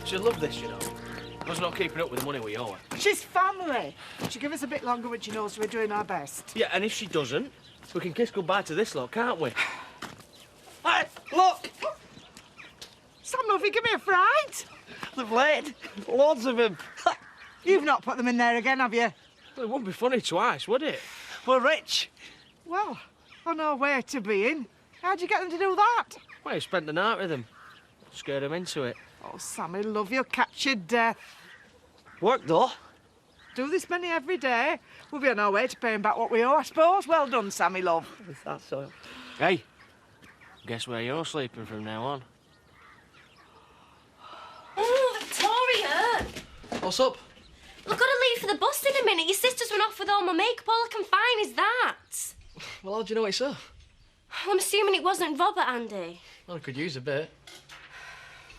She'll love this, you know. Us not keeping up with the money we owe her. She's family. She'll give us a bit longer when she knows we're doing our best. Yeah, and if she doesn't, we can kiss goodbye to this lot, can't we? Hey, look! Sam, love, you give me a fright. The blade. Loads of them. You've not put them in there again, have you? Well, it wouldn't be funny twice, would it? We're rich. Well, on our way to being. How'd you get them to do that? Well, you spent the night with them. Scared them into it. Oh, Sammy, love, you'll catch your death. Work, though. Do this many every day. We'll be on our way to paying back what we owe, I suppose. Well done, Sammy, love. Is that so? Hey, guess where you're sleeping from now on? Oh, Victoria! What's up? I've got to leave for the bus in a minute. Your sister's run off with all my makeup. All I can find is that. Well, how do you know it's her? Well, I'm assuming it wasn't Robert, Andy. Well, I could use a bit.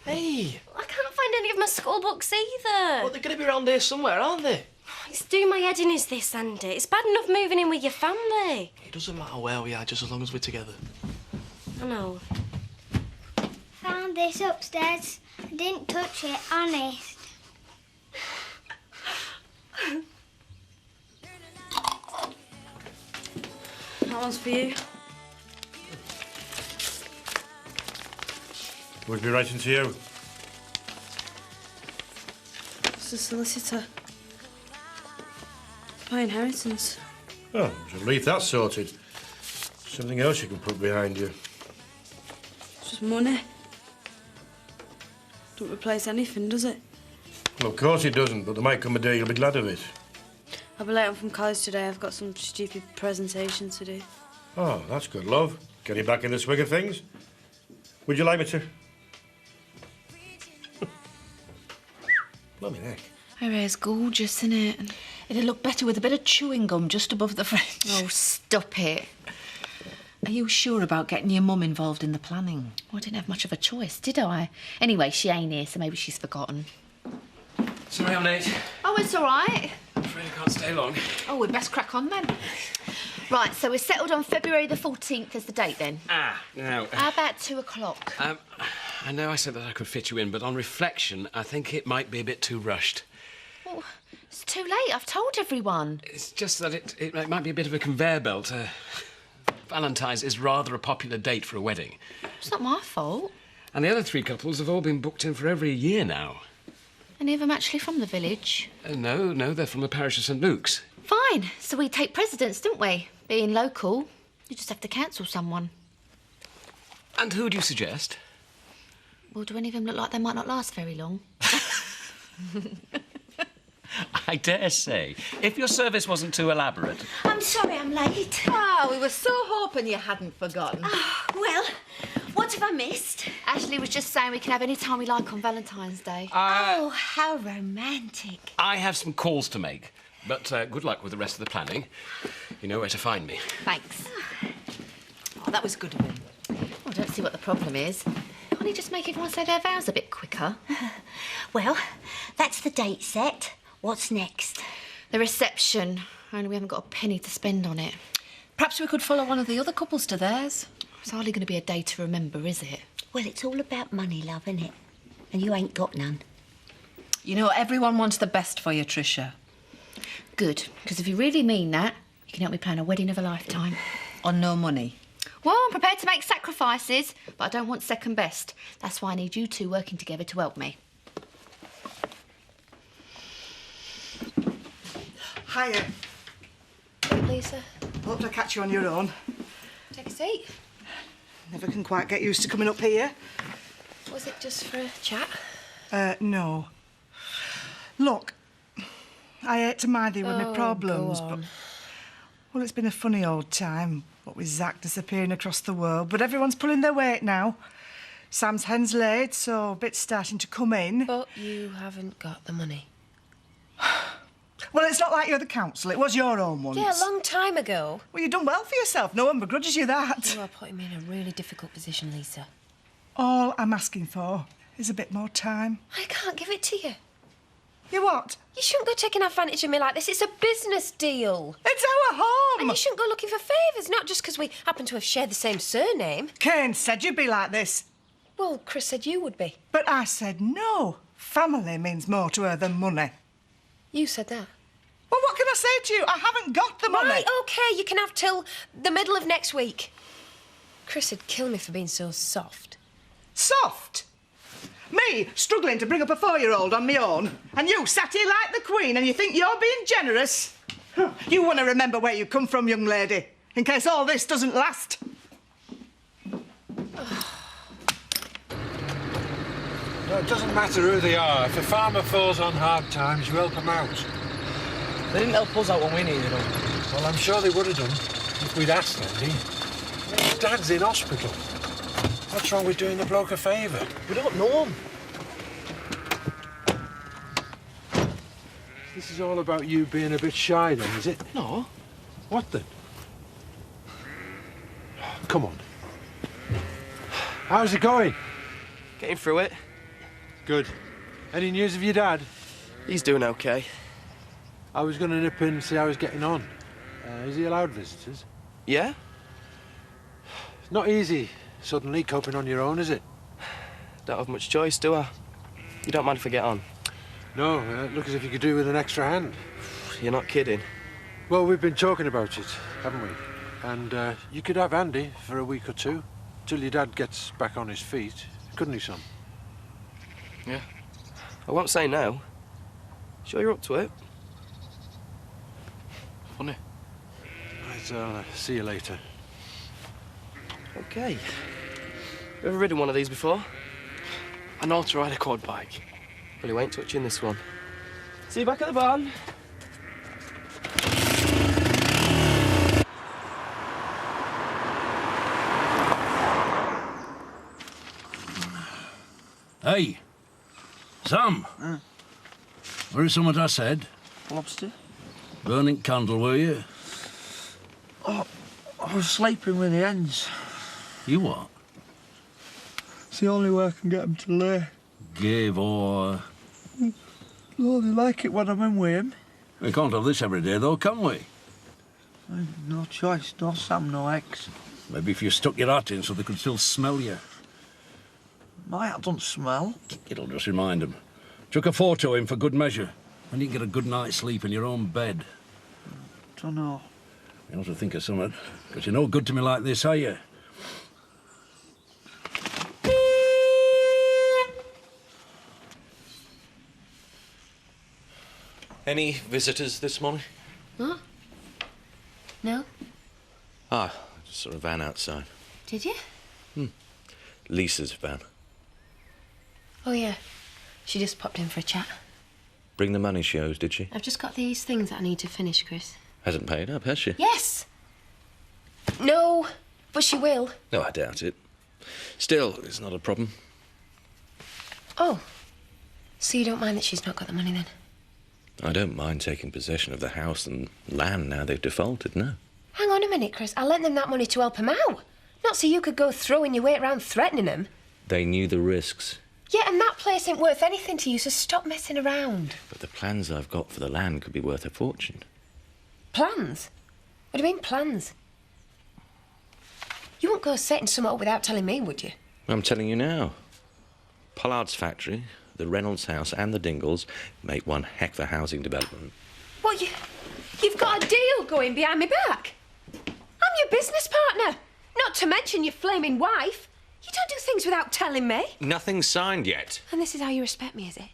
Hey! I can't find any of my school books either. Well, they're going to be around here somewhere, aren't they? It's doing my head in, is this, Andy? It's bad enough moving in with your family. It doesn't matter where we are, just as long as we're together. I know. Found this upstairs. I didn't touch it, honest. That one's for you. Would be writing to you. It's the solicitor. My inheritance. Oh, it's a relief that's sorted. Something else you can put behind you. It's just money. Don't replace anything, does it? Well, of course it doesn't, but there might come a day you'll be glad of it. I'll be late on from college today. I've got some stupid presentation to do. Oh, that's good, love. Getting back in the swing of things. Would you like me to? Bloody heck. Her hair's gorgeous, isn't it? It'd look better with a bit of chewing gum just above the fringe. Oh, stop it. Are you sure about getting your mum involved in the planning? Well, I didn't have much of a choice, did I? Anyway, she ain't here, so maybe she's forgotten. Sorry I'm late. Oh, it's all right. I'm afraid I can't stay long. Oh, we'd best crack on then. Right, so we're settled on February the 14th as the date then. Now... How about 2 o'clock? I know I said that I could fit you in, but on reflection, I think it might be a bit too rushed. Oh, it's too late. I've told everyone. It's just that it might be a bit of a conveyor belt. Valentine's is rather a popular date for a wedding. It's not my fault. And the other 3 couples have all been booked in for over a year now. Any of them actually from the village? No, they're from the parish of St Luke's. Fine. So we take precedence, don't we? Being local, you just have to cancel someone. And who do you suggest? Well, do any of them look like they might not last very long? I dare say, if your service wasn't too elaborate. I'm sorry I'm late. Oh, we were so hoping you hadn't forgotten. Oh, well, what have I missed? Ashley was just saying we can have any time we like on Valentine's Day. Oh, how romantic. I have some calls to make, but good luck with the rest of the planning. You know where to find me. Thanks. Oh, that was good of him. I don't see what the problem is. Can't he just make everyone say their vows a bit quicker? Well, that's the date set. What's next? The reception. Only we haven't got a penny to spend on it. Perhaps we could follow one of the other couples to theirs. It's hardly going to be a day to remember, is it? Well, it's all about money, love, isn't it? And you ain't got none. You know, everyone wants the best for you, Tricia. Good, because if you really mean that, you can help me plan a wedding of a lifetime. On no money. Well, I'm prepared to make sacrifices, but I don't want second best. That's why I need you two working together to help me. Hiya. Hey, Lisa. Hope to catch you on your own. Take a seat. Never can quite get used to coming up here. Was it just for a chat? No. Look, I hate to mind you with my problems, but... Well, it's been a funny old time, what with Zach disappearing across the world, but everyone's pulling their weight now. Sam's hen's laid, so a bit's starting to come in. But you haven't got the money. Well, it's not like you're the council. It was your own once. Yeah, a long time ago. Well, you've done well for yourself. No one begrudges you that. You are putting me in a really difficult position, Lisa. All I'm asking for is a bit more time. I can't give it to you. You what? You shouldn't go taking advantage of me like this. It's a business deal. It's our home. And you shouldn't go looking for favours, not just because we happen to have shared the same surname. Kane said you'd be like this. Well, Chris said you would be. But I said no. Family means more to her than money. You said that. Well, what can I say to you? I haven't got the money. Right, OK, you can have till the middle of next week. Chris would kill me for being so soft. Soft? Me, struggling to bring up a 4-year-old on my own, and you sat here like the Queen and you think you're being generous? You want to remember where you come from, young lady, in case all this doesn't last. No, it doesn't matter who they are. If a farmer falls on hard times, you help him out. They didn't help us out when we needed them. Well, I'm sure they would have done if we'd asked them. His dad's in hospital. What's wrong with doing the bloke a favour? We don't know him. This is all about you being a bit shy, then, is it? No. What then? Come on. How's it going? Getting through it. Good. Any news of your dad? He's doing okay. I was going to nip in and see how he's getting on. Is he allowed visitors? Yeah? It's not easy suddenly coping on your own, is it? Don't have much choice, do I? You don't mind if I get on? No, look as if you could do with an extra hand. You're not kidding. Well, we've been talking about it, haven't we? And you could have Andy for a week or two, till your dad gets back on his feet, couldn't he, son? Yeah. I won't say no. Sure you're up to it? Funny. Right, I'll see you later. OK. You ever ridden one of these before? I know how to ride a quad bike. Well, you ain't touching this one. See you back at the barn. Hey, Sam. Where is something I said? Lobster? Burning candle, were you? Oh, I was sleeping with the hens. You what? It's the only way I can get them to lay. Gave or... Oh, they like it when I'm in with him. We can't have this every day, though, can we? No choice. No Sam, no eggs. Maybe if you stuck your hat in so they could still smell you. My hat don't smell. It'll just remind them. Chuck a photo in for good measure. And you can get a good night's sleep in your own bed. Don't know. You ought to think of something. Because you're no good to me like this, are you? Any visitors this morning? What? No? Ah, I just saw a van outside. Did you? Lisa's van. Oh, yeah. She just popped in for a chat. Bring the money she owes, did she? I've just got these things that I need to finish, Chris. Hasn't paid up, has she? Yes! No, but she will. No, I doubt it. Still, it's not a problem. Oh. So you don't mind that she's not got the money, then? I don't mind taking possession of the house and land now they've defaulted, no. Hang on a minute, Chris. I lent them that money to help them out. Not so you could go throwing your weight around threatening them. They knew the risks. Yeah, and that place ain't worth anything to you, so stop messing around. But the plans I've got for the land could be worth a fortune. Plans? What do you mean, plans? You wouldn't go setting something up without telling me, would you? I'm telling you now. Pollard's factory, the Reynolds house and the Dingles make one heck of a housing development. What, you've got a deal going behind my back? I'm your business partner, not to mention your flaming wife. You don't do things without telling me. Nothing's signed yet. And this is how you respect me, is it?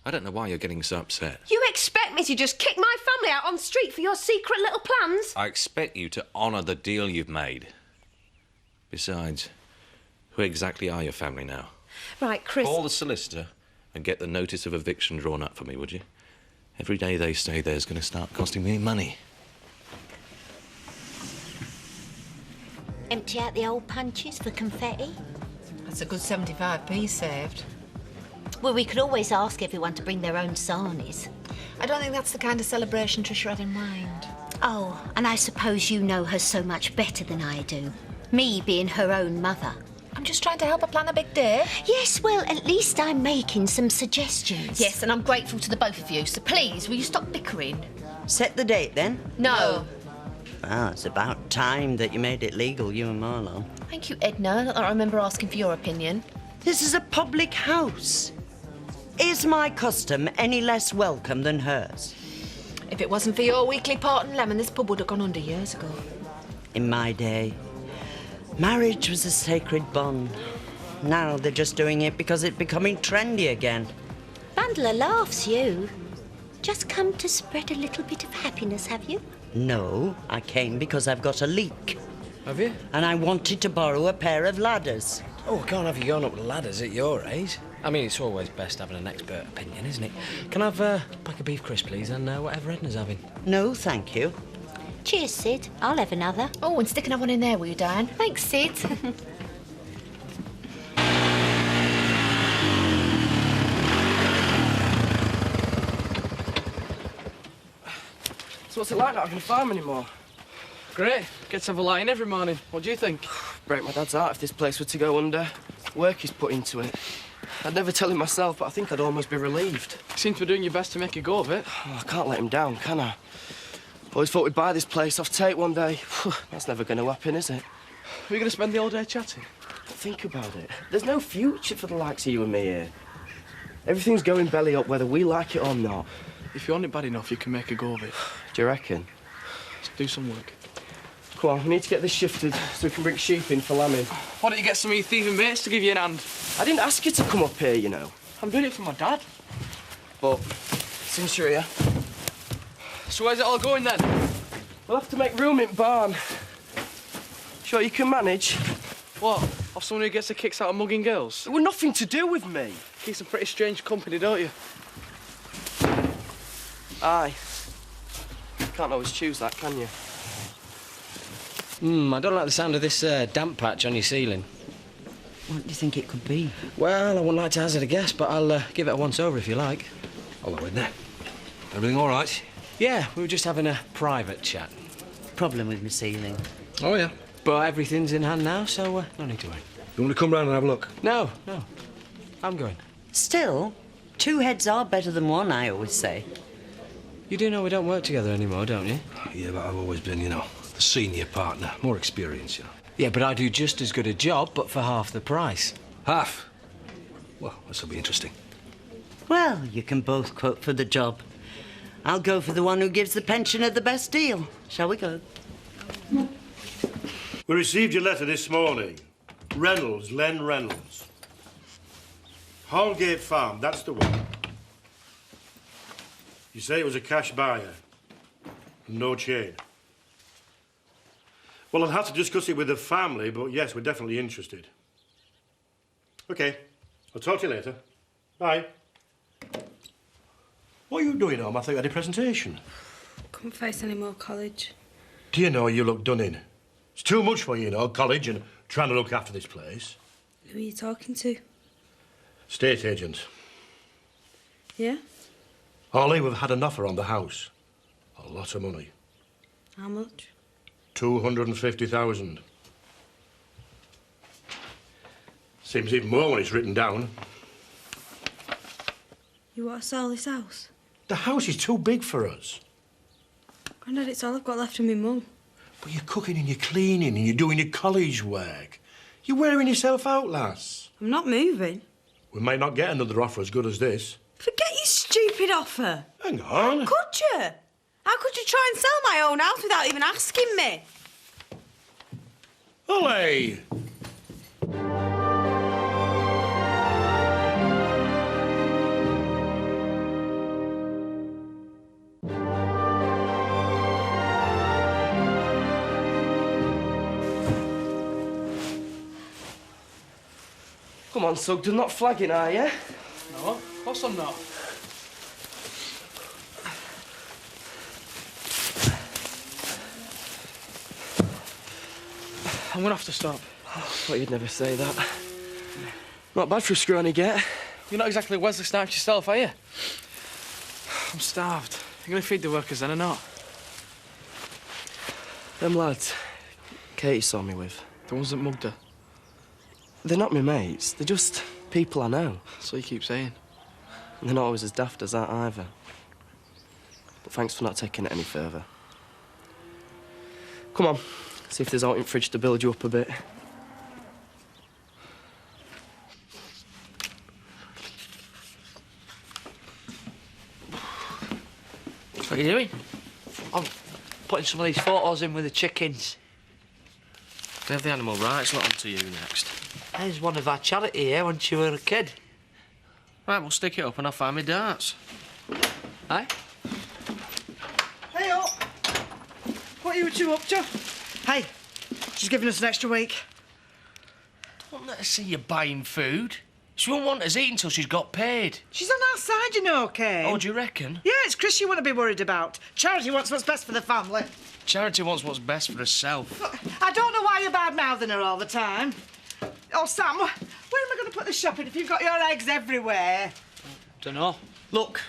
I don't know why you're getting so upset. You expect me to just kick my family out on the street for your secret little plans? I expect you to honour the deal you've made. Besides, who exactly are your family now? Right, Chris... Call the solicitor and get the notice of eviction drawn up for me, would you? Every day they stay there is going to start costing me money. Empty out the old punches for confetti? That's a good 75p saved. Well, we could always ask everyone to bring their own sarnies. I don't think that's the kind of celebration Trisha had in mind. Oh, and I suppose you know her so much better than I do. Me being her own mother. I'm just trying to help her plan a big day. Yes, well, at least I'm making some suggestions. Yes, and I'm grateful to the both of you, so please, will you stop bickering? Set the date, then? No. Well, it's about time that you made it legal, you and Marlowe. Thank you, Edna. Not that I remember asking for your opinion. This is a public house. Is my custom any less welcome than hers? If it wasn't for your weekly pot and lemon, this pub would have gone under years ago. In my day, marriage was a sacred bond. Now they're just doing it because it's becoming trendy again. Bundle of laughs, you. Just come to spread a little bit of happiness, have you? No, I came because I've got a leak. Have you? And I wanted to borrow a pair of ladders. Oh, I can't have you going up ladders at your age. I mean, it's always best having an expert opinion, isn't it? Can I have a pack of beef crisps, please, and whatever Edna's having? No, thank you. Cheers, Sid. I'll have another. Oh, and stick another one in there, will you, Diane? Thanks, Sid. So what's it like not having a farm anymore? Great. Get to have a lie in every morning. What do you think? Break my dad's heart if this place were to go under. Work he's put into it. I'd never tell him myself, but I think I'd almost be relieved. You seem to be doing your best to make a go of it. Oh, I can't let him down, can I? Always thought we'd buy this place off Tate one day. That's never going to happen, is it? Are you going to spend the whole day chatting? Think about it. There's no future for the likes of you and me here. Everything's going belly up whether we like it or not. If you want it bad enough, you can make a go of it. Do you reckon? Let's do some work. Come on, we need to get this shifted so we can bring sheep in for lambing. Why don't you get some of your thieving mates to give you an hand? I didn't ask you to come up here, you know. I'm doing it for my dad. But since you're here... So where's it all going then? We'll have to make room in barn. Sure you can manage? What? Off someone who gets the kicks out of mugging girls? It was nothing to do with me. Keep some pretty strange company, don't you? Aye. Can't always choose that, can you? I don't like the sound of this damp patch on your ceiling. What do you think it could be? Well, I wouldn't like to hazard a guess, but I'll give it a once-over if you like. Hello, Edna. Everything all right? Yeah, we were just having a private chat. Problem with my ceiling. Oh, yeah. But everything's in hand now, so no need to worry. You want to come round and have a look? No. I'm going. Still, two heads are better than one, I always say. You do know we don't work together anymore, don't you? Yeah, but I've always been, the senior partner. More experience, Yeah, but I do just as good a job, but for half the price. Half? Well, this'll be interesting. Well, you can both quote for the job. I'll go for the one who gives the pensioner the best deal. Shall we go? We received your letter this morning. Reynolds, Len Reynolds. Holgate Farm, that's the one. You say it was a cash buyer. No chain. Well, I'll have to discuss it with the family, but yes, we're definitely interested. OK. I'll talk to you later. Bye. What are you doing, Om? I thought you had a presentation. Couldn't face any more college. Do you know you look done in? It's too much for you, college and trying to look after this place. Who are you talking to? State agent. Yeah? Ollie, we've had an offer on the house. A lot of money. How much? 250,000. Seems even more when it's written down. You want to sell this house? The house is too big for us. Grandad, it's all I've got left of my mum. But you're cooking and you're cleaning and you're doing your college work. You're wearing yourself out, lass. I'm not moving. We might not get another offer as good as this. Forget your stupid offer. Hang on. Could you? How could you try and sell my own house without even asking me? Ollie! Come on, Sugden, not flagging, are you? No, of course I'm not. I'm gonna have to stop. I thought you'd never say that. Not bad for a scrawny get. You're not exactly Wesley Snipes yourself, are you? I'm starved. You gonna feed the workers then or not? Them lads Katie saw me with, The ones that mugged her? they're not my mates. They're just people I know. So you keep saying. And they're not always as daft as that either. But thanks for not taking it any further. Come on, see if there's out in fridge to build you up a bit. What are you doing? I'm putting some of these photos in with the chickens. They have the animal rights lot onto you next. There's one of our charity here when you were a kid. Right, we'll stick it up and I'll find me darts. Aye? Hey, up. What are you two up to? Hey, she's giving us an extra week. Don't let her see you buying food. She won't want us eating till she's got paid. She's on our side, you know, Kane. Oh, do you reckon? Yeah, it's Chris you want to be worried about. Charity wants what's best for the family. Charity wants what's best for herself. Look, I don't know why you're bad-mouthing her all the time. Oh, Sam, where am I going to put the shopping if you've got your eggs everywhere? Dunno. Look,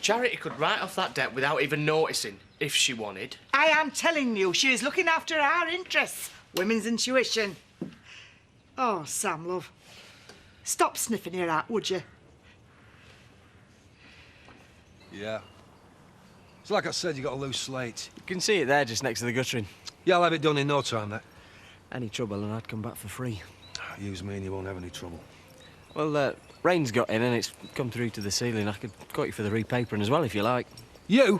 Charity could write off that debt without even noticing, if she wanted. I am telling you, she is looking after our interests. Women's intuition. Oh, Sam, love. Stop sniffing your hat, would you? Yeah. It's like I said, you got a loose slate. You can see it there just next to the guttering. Yeah, I'll have it done in no time, that. Any trouble and I'd come back for free. Use me and you won't have any trouble. Well, rain's got in and it's come through to the ceiling. I could quote you for the repapering as well, if you like. You?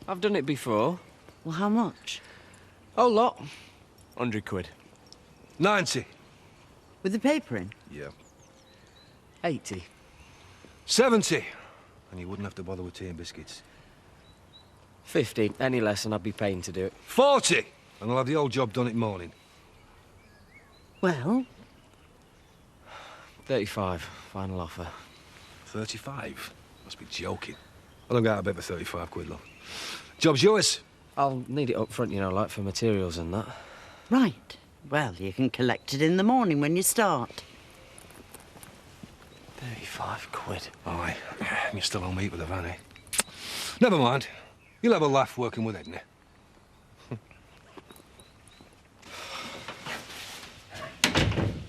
I've done it before. Well, how much? Oh, lot. 100 quid. 90. With the paper in? Yeah. 80. 70. And you wouldn't have to bother with tea and biscuits. 50. Any less and I'd be paying to do it. 40. And I'll have the old job done in morning. Well? 35. Final offer. 35? Must be joking. I don't get out of bed for 35 quid, love. Job's yours. I'll need it up front, you know, like for materials and that. Right. Well, you can collect it in the morning when you start. 35 quid. Aye. And you still owe me with the van, eh? Never mind. You'll have a laugh working with Edna.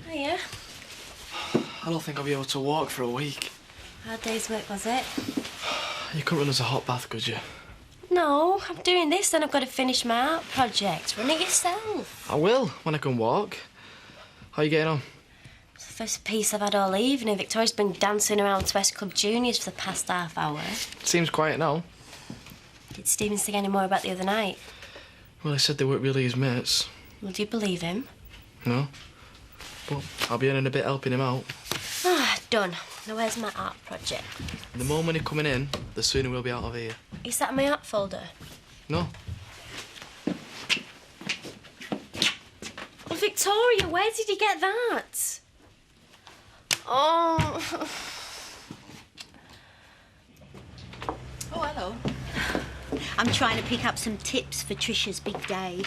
Hiya. I don't think I'll be able to walk for a week. Hard day's work, was it? You couldn't run us a hot bath, could you? No, I'm doing this, then I've got to finish my art project. Run it yourself. I will, when I can walk. How you getting on? It's the first piece I've had all evening. Victoria's been dancing around to West Club Juniors for the past half hour. Seems quiet now. Did Stephen say any more about the other night? Well, he said they weren't really his mates. Well, do you believe him? No. But I'll be earning a bit helping him out. Ah, done. Now, where's my art project? The more money coming in, the sooner we'll be out of here. Is that in my art folder? No. Well, Victoria, where did you get that? Oh. Oh, hello. I'm trying to pick up some tips for Trisha's big day.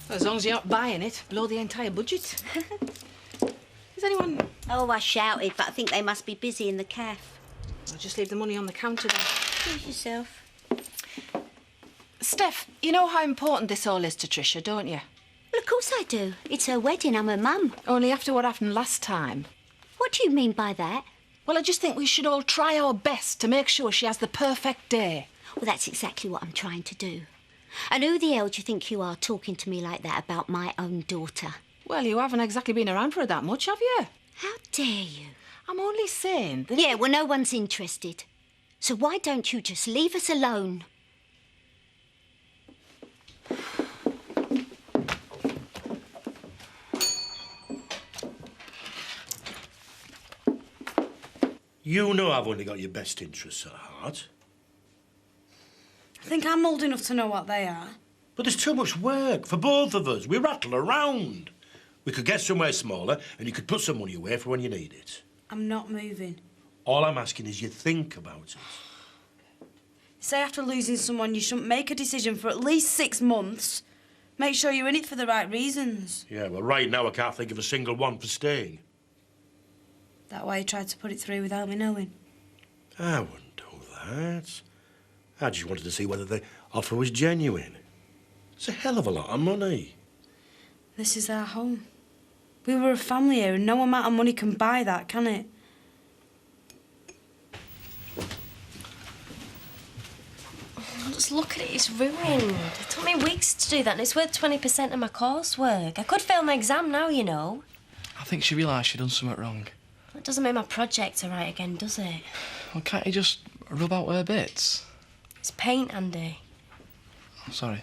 As long as you're not buying it, blow the entire budget. Is anyone... Oh, I shouted, but I think they must be busy in the cafe. I'll just leave the money on the counter then. Please yourself. Steph, you know how important this all is to Trisha, don't you? Well, of course I do. It's her wedding. I'm her mum. Only after what happened last time. What do you mean by that? Well, I just think we should all try our best to make sure she has the perfect day. Well, that's exactly what I'm trying to do. And who the hell do you think you are talking to me like that about my own daughter? Well, you haven't exactly been around for her that much, have you? How dare you? I'm only saying that... Yeah, well, no one's interested. So why don't you just leave us alone? You know I've only got your best interests at heart. I think I'm old enough to know what they are. But there's too much work for both of us. We rattle around. We could get somewhere smaller and you could put some money away for when you need it. I'm not moving. All I'm asking is you think about it. Say after losing someone you shouldn't make a decision for at least 6 months. Make sure you're in it for the right reasons. Yeah, well, right now I can't think of a single one for staying. That why you tried to put it through without me knowing? I wouldn't do that. I just wanted to see whether the offer was genuine. It's a hell of a lot of money. This is our home. We were a family here, and no amount of money can buy that, can it? Just look at it, it's ruined. It took me weeks to do that, and it's worth 20% of my coursework. I could fail my exam now, you know. I think she realised she'd done something wrong. That doesn't make my project right again, does it? Well, can't you just rub out her bits? It's paint, Andy. I'm sorry.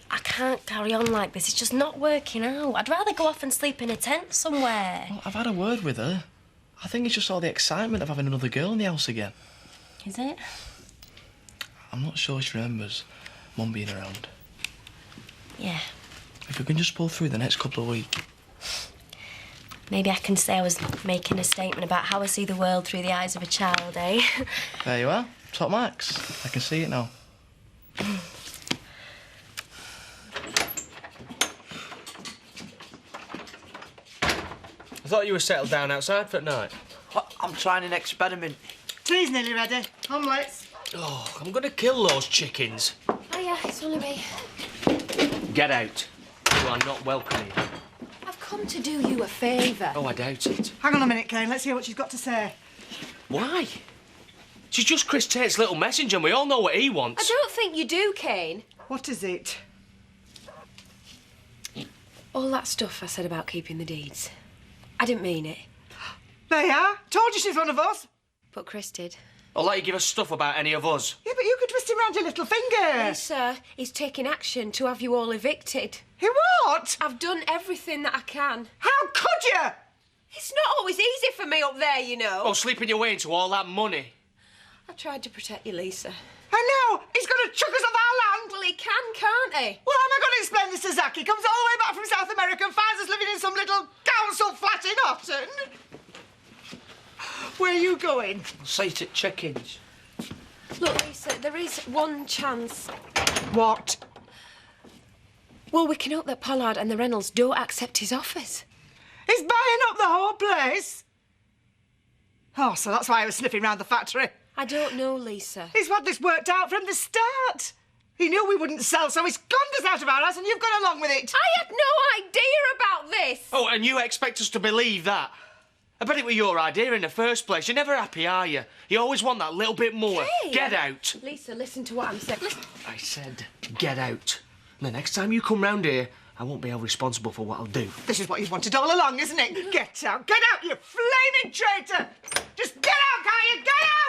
I can't carry on like this. It's just not working out. I'd rather go off and sleep in a tent somewhere. Well, I've had a word with her. I think it's just all the excitement of having another girl in the house again. Is it? I'm not sure she remembers Mum being around. Yeah. If we can just pull through the next couple of weeks. Maybe I can say I was making a statement about how I see the world through the eyes of a child, eh? There you are. Top marks. I can see it now. I thought you were settled down outside for tonight. I'm trying an experiment. Tea's nearly ready. Omelets. Oh, I'm going to kill those chickens. Oh, yeah, it's only me. Get out. You are not welcome here. I've come to do you a favour. Oh, I doubt it. Hang on a minute, Kane. Let's hear what she's got to say. Why? She's just Chris Tate's little messenger, and we all know what he wants. I don't think you do, Kane. What is it? All that stuff I said about keeping the deeds. I didn't mean it. There you are. Told you she's one of us. But Chris did. I'll let you give us stuff about any of us. Yeah, but you could twist him round your little finger. Lisa, he's taking action to have you all evicted. He what? I've done everything that I can. How could you? It's not always easy for me up there, you know. Oh, sleeping your way into all that money. I tried to protect you, Lisa. And now he's going to chuck us off our land. Well, he can, can't he? Well, how am I going to explain this to Zach? He comes all the way back from South America and finds us living in some little council flat in Houghton. Where are you going? Sight at chickens. Look, Lisa, there is one chance. What? Well, we can hope that Pollard and the Reynolds don't accept his offers. He's buying up the whole place. Oh, so that's why I was sniffing round the factory. I don't know, Lisa. He's had this worked out from the start. He knew we wouldn't sell, so he's conned us out of our house and you've gone along with it. I had no idea about this. Oh, and you expect us to believe that? I bet it was your idea in the first place. You're never happy, are you? You always want that little bit more. Hey. Get out. Lisa, listen to what I'm saying. Listen. I said, get out. And the next time you come round here, I won't be held responsible for what I'll do. This is what you've wanted all along, isn't it? Get out, you flaming traitor! Just get out, can't you? Get out!